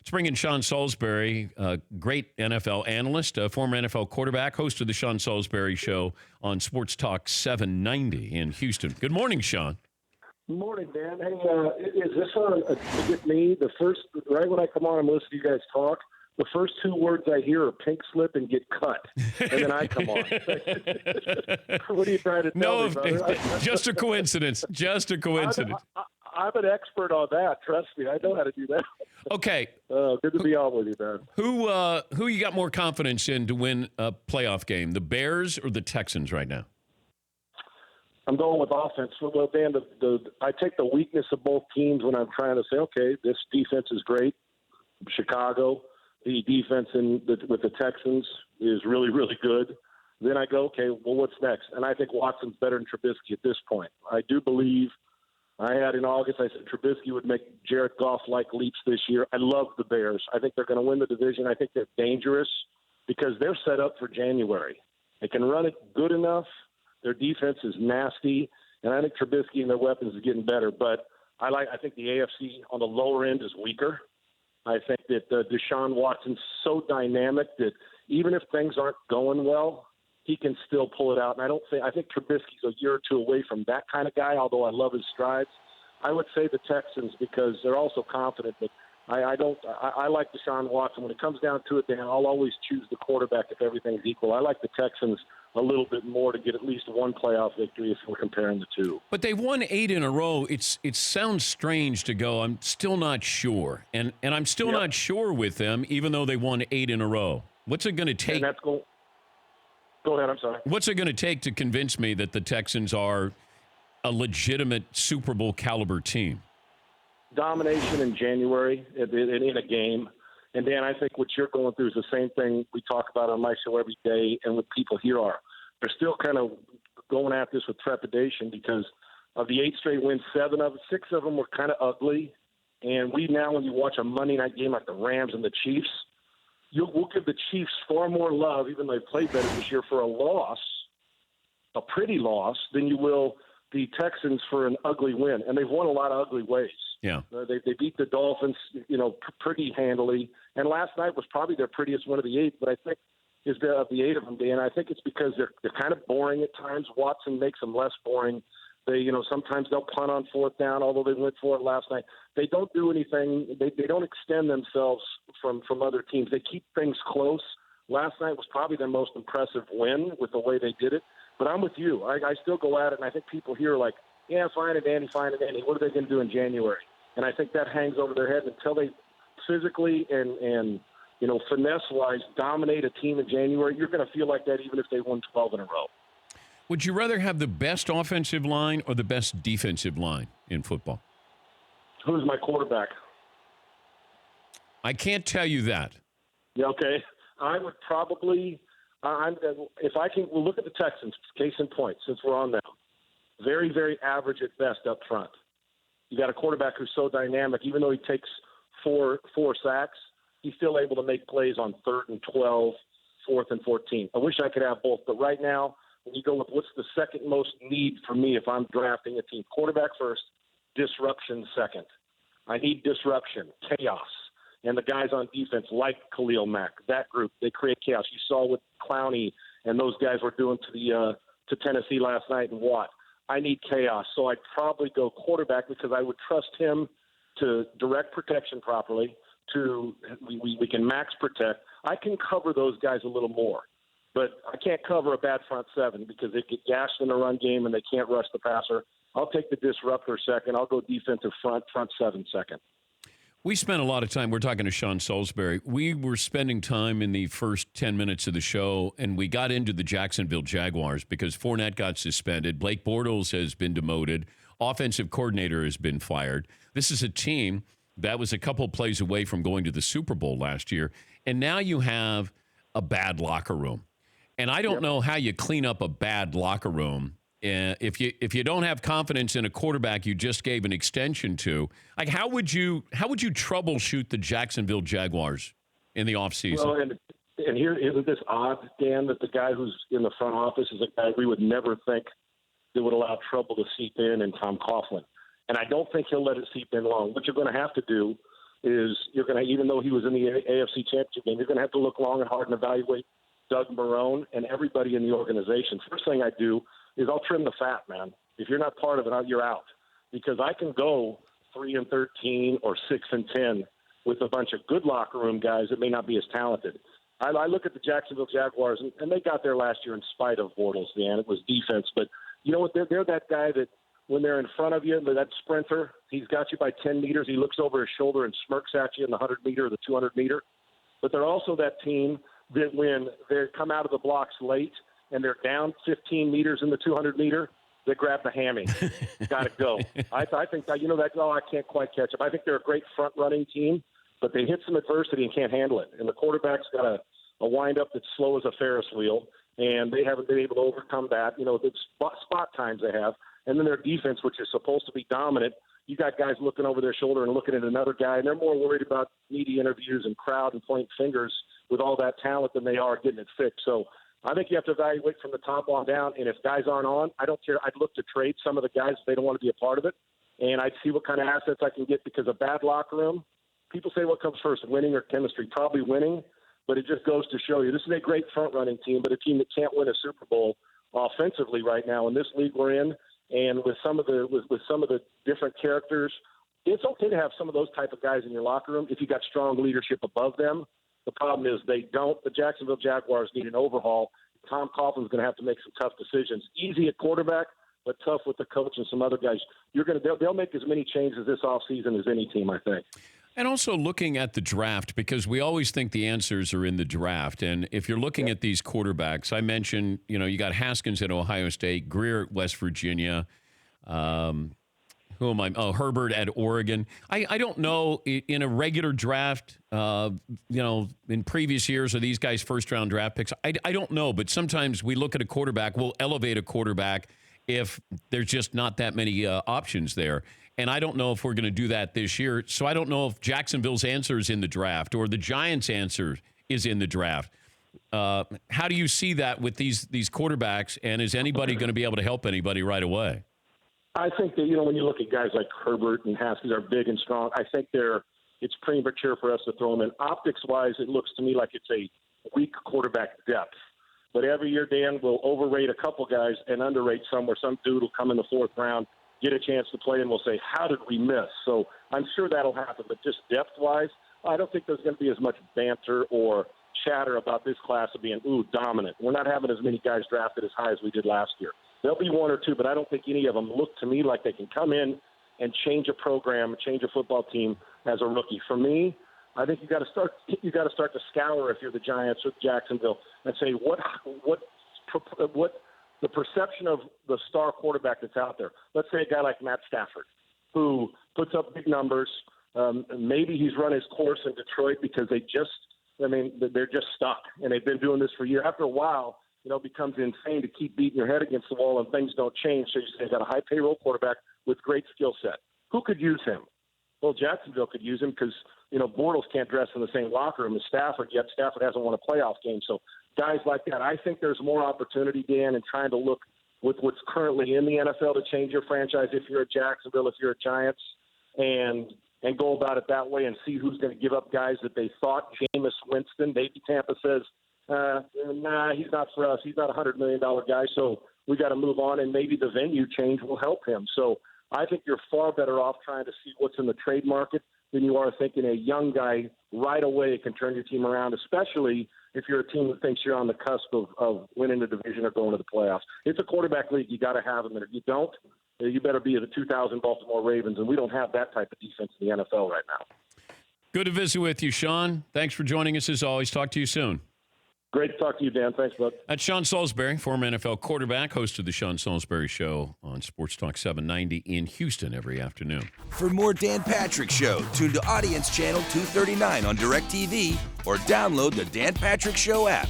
Let's bring in Sean Salisbury, a great NFL analyst, a former NFL quarterback, host of the Sean Salisbury Show on Sports Talk 790 in Houston. Good morning, Sean. Good morning, Dan. Hey, is this to get me? The first, right when I come on and listen to you guys talk, the first two words I hear are pink slip and get cut, and then I come on. What are you trying to tell me, brother? Just a coincidence. Just a coincidence. I'm an expert on that. Trust me, I know how to do that. Okay. Good to be on with you, man. Who you got more confidence in to win a playoff game, the Bears or the Texans right now? I'm going with offense. Well, Dan, I take the weakness of both teams when I'm trying to say, okay, this defense is great. Chicago, the defense with the Texans is really, really good. Then I go, okay, well, what's next? And I think Watson's better than Trubisky at this point. I do believe I had in August, I said Trubisky would make Jared Goff-like leaps this year. I love the Bears. I think they're going to win the division. I think they're dangerous because they're set up for January. They can run it good enough. Their defense is nasty, and I think Trubisky and their weapons is getting better. But I think the AFC on the lower end is weaker. I think that Deshaun Watson's so dynamic that even if things aren't going well, he can still pull it out. And I think Trubisky's a year or two away from that kind of guy, although I love his strides. I would say the Texans because they're also confident, but I like Deshaun Watson. When it comes down to it, Dan, I'll always choose the quarterback if everything's equal. I like the Texans a little bit more to get at least one playoff victory if we're comparing the two. But they've won 8 in a row. It sounds strange to go, I'm still not sure. And I'm still not sure with them, even though they won 8 in a row. What's it going to take? Go ahead, I'm sorry. What's it going to take to convince me that the Texans are a legitimate Super Bowl caliber team? Domination in January in a game. And, Dan, I think what you're going through is the same thing we talk about on my show every day and what people here are. They're still kind of going at this with trepidation because of the 8 straight wins, 6 of them were kind of ugly. And when you watch a Monday night game like the Rams and the Chiefs, we'll give the Chiefs far more love, even though they've played better this year, for a loss, a pretty loss, than you will the Texans for an ugly win. And they've won a lot of ugly ways. Yeah, they beat the Dolphins, pretty handily. And last night was probably their prettiest one of the 8. But I think of the 8 of them, Dan, I think it's because they're kind of boring at times. Watson makes them less boring. They, sometimes they'll punt on 4th down, although they went for it last night. They don't do anything. They don't extend themselves from other teams. They keep things close. Last night was probably their most impressive win with the way they did it. But I'm with you. I still go at it, and I think people here are like, yeah, fine and dandy, fine and dandy. What are they going to do in January? And I think that hangs over their head until they physically and finesse-wise dominate a team in January. You're going to feel like that even if they won 12 in a row. Would you rather have the best offensive line or the best defensive line in football? Who's my quarterback? I can't tell you that. Yeah, okay. I would probably if I can we'll look at the Texans, case in point, since we're on now. Very, very average at best up front. You got a quarterback who's so dynamic, even though he takes four sacks, he's still able to make plays on 3rd and 12, 4th and 14. I wish I could have both, but right now, when you go with what's the second most need for me if I'm drafting a team, quarterback first, disruption second. I need disruption, chaos. And the guys on defense, like Khalil Mack, that group, they create chaos. You saw what Clowney and those guys were doing to Tennessee last night and Watt. I need chaos, so I'd probably go quarterback because I would trust him to direct protection properly. We can max protect. I can cover those guys a little more, but I can't cover a bad front 7 because they get gashed in the run game and they can't rush the passer. I'll take the disruptor second. I'll go defensive front 7 second. We spent a lot of time, we're talking to Sean Salisbury. We were spending time in the first 10 minutes of the show, and we got into the Jacksonville Jaguars because Fournette got suspended. Blake Bortles has been demoted. Offensive coordinator has been fired. This is a team that was a couple plays away from going to the Super Bowl last year, and now you have a bad locker room. And I don't know how you clean up a bad locker room if you don't have confidence in a quarterback you just gave an extension to. Like, how would you troubleshoot the Jacksonville Jaguars in the offseason? Well, and here isn't this odd, Dan, that the guy who's in the front office is a guy we would never think that would allow trouble to seep in Tom Coughlin. And I don't think he'll let it seep in long. What you're going to have to do is you're going to, even though he was in the AFC Championship game, you're going to have to look long and hard and evaluate Doug Marrone and everybody in the organization. First thing I do is I'll trim the fat, man. If you're not part of it, you're out. Because I can go 3-13 or 6-10 with a bunch of good locker room guys that may not be as talented. I look at the Jacksonville Jaguars, and they got there last year in spite of Bortles, man. It was defense. But you know what? They're that guy that when they're in front of you, that sprinter, he's got you by 10 meters. He looks over his shoulder and smirks at you in the 100-meter or the 200-meter. But they're also that team that when they come out of the blocks late and they're down 15 meters in the 200-meter, they grab the hammy. Got to go. I think that, I can't quite catch up. I think they're a great front-running team, but they hit some adversity and can't handle it. And the quarterback's got a wind-up that's slow as a Ferris wheel, and they haven't been able to overcome that. The spot times they have. And then their defense, which is supposed to be dominant, you got guys looking over their shoulder and looking at another guy, and they're more worried about media interviews and crowd and pointing fingers with all that talent than they are getting it fixed. So I think you have to evaluate from the top on down, and if guys aren't on, I don't care. I'd look to trade some of the guys if they don't want to be a part of it, and I'd see what kind of assets I can get, because a bad locker room, people say what comes first, winning or chemistry? Probably winning, but it just goes to show you this is a great front-running team, but a team that can't win a Super Bowl offensively right now in this league we're in. And with some of the different characters, it's okay to have some of those type of guys in your locker room if you got strong leadership above them. The problem is they don't. The Jacksonville Jaguars need an overhaul. Tom Coughlin's going to have to make some tough decisions. Easy at quarterback, but tough with the coach and some other guys. They'll make as many changes this offseason as any team, I think. And also looking at the draft, because we always think the answers are in the draft. And if you're looking at these quarterbacks, I mentioned, you got Haskins at Ohio State, Greer at West Virginia. Who am I? Oh, Herbert at Oregon. I don't know in a regular draft, in previous years, are these guys first-round draft picks? I don't know, but sometimes we look at a quarterback, we'll elevate a quarterback if there's just not that many options there. And I don't know if we're going to do that this year. So I don't know if Jacksonville's answer is in the draft or the Giants' answer is in the draft. How do you see that with these quarterbacks? And is anybody going to be able to help anybody right away? I think that, when you look at guys like Herbert and Haskins are big and strong, I think it's premature for us to throw them in. Optics-wise, it looks to me like it's a weak quarterback depth. But every year, Dan will overrate a couple guys and underrate some, where some dude will come in the fourth round, get a chance to play, and we'll say, how did we miss? So I'm sure that'll happen. But just depth-wise, I don't think there's going to be as much banter or chatter about this class of being, dominant. We're not having as many guys drafted as high as we did last year. There'll be one or two, but I don't think any of them look to me like they can come in and change a program, change a football team as a rookie. For me, I think you got to start to scour if you're the Giants or Jacksonville and say what the perception of the star quarterback that's out there. Let's say a guy like Matt Stafford, who puts up big numbers. Maybe he's run his course in Detroit because they're just stuck, and they've been doing this for years. After a while, it becomes insane to keep beating your head against the wall and things don't change. So you say, got a high payroll quarterback with great skill set. Who could use him? Well, Jacksonville could use him because, Bortles can't dress in the same locker room as Stafford, yet Stafford hasn't won a playoff game. So guys like that, I think there's more opportunity, Dan, in trying to look with what's currently in the NFL to change your franchise if you're a Jacksonville, if you're a Giants, and go about it that way and see who's going to give up guys that they thought. Jameis Winston, maybe Tampa says, nah, he's not for us. He's not a $100 million guy, so we got to move on, and maybe the venue change will help him. So I think you're far better off trying to see what's in the trade market than you are thinking a young guy right away can turn your team around, especially if you're a team that thinks you're on the cusp of winning the division or going to the playoffs. It's a quarterback league. You got to have them, and if you don't, you better be the 2000 Baltimore Ravens, and we don't have that type of defense in the NFL right now. Good to visit with you, Sean. Thanks for joining us as always. Talk to you soon. Great to talk to you, Dan. Thanks, bud. That's Sean Salisbury, former NFL quarterback, host of the Sean Salisbury Show on Sports Talk 790 in Houston every afternoon. For more Dan Patrick Show, tune to Audience Channel 239 on DirecTV or download the Dan Patrick Show app.